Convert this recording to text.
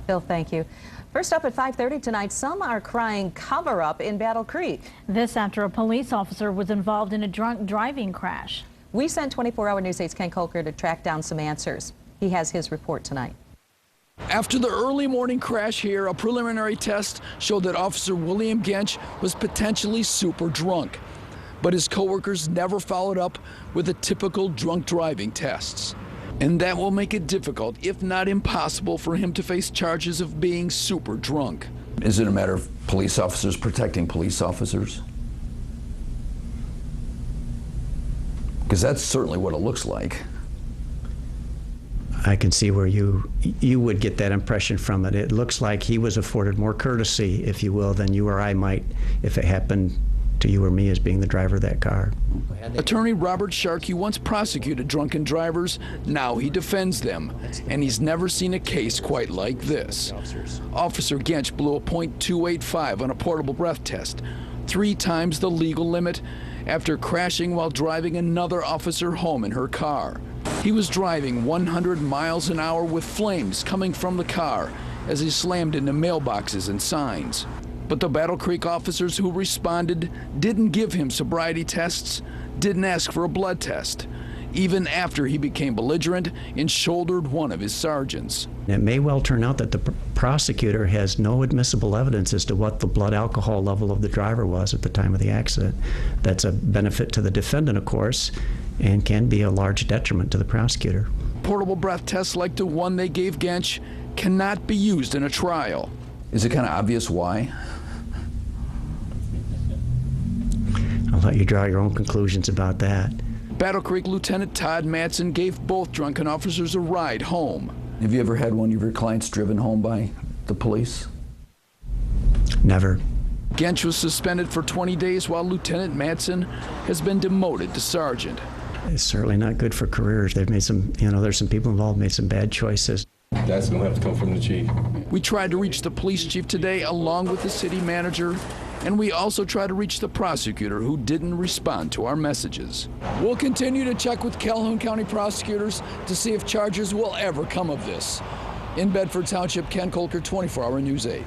Phil, thank you. First up at 5:30 tonight, some are crying cover-up in Battle Creek. This after a police officer was involved in a drunk driving crash. We sent 24-hour News 8's Ken Kolker to track down some answers. He has his report tonight. After the early morning crash here, a preliminary test showed that Officer William Gench was potentially super drunk. But his coworkers never followed up with the typical drunk driving tests. And that will make it difficult, if not impossible, for him to face charges of being super drunk. Is it a matter of police officers protecting police officers? Because that's certainly what it looks like. I can see where you would get that impression from it. It looks like he was afforded more courtesy, if you will, than you or I might if it happened to you or me as being the driver of that car. Attorney Robert Sharkey once prosecuted drunken drivers. Now he defends them, and he's never seen a case quite like this. Officer Gench blew a .285 on a portable breath test, 3 times the legal limit, after crashing while driving another officer home in her car. He was driving 100 miles an hour with flames coming from the car as he slammed into mailboxes and signs. But the Battle Creek officers who responded didn't give him sobriety tests, didn't ask for a blood test, even after he became belligerent and shouldered one of his sergeants. It may well turn out that the prosecutor has no admissible evidence as to what the blood alcohol level of the driver was at the time of the accident. That's a benefit to the defendant, of course, and can be a large detriment to the prosecutor. Portable breath tests like the one they gave Gench cannot be used in a trial. Is it kind of obvious why? I'll let you draw your own conclusions about that. Battle Creek Lieutenant Todd Matson gave both drunken officers a ride home. Have you ever had one of your clients driven home by the police? Never. Gench was suspended for 20 days while Lieutenant Matson has been demoted to sergeant. It's certainly not good for careers. They've made some, there's some people involved made some bad choices. That's going to have to come from the chief. We tried to reach the police chief today along with the city manager, and we also tried to reach the prosecutor who didn't respond to our messages. We'll continue to check with Calhoun County prosecutors to see if charges will ever come of this. In Bedford Township, Ken Kolker, 24-hour News 8.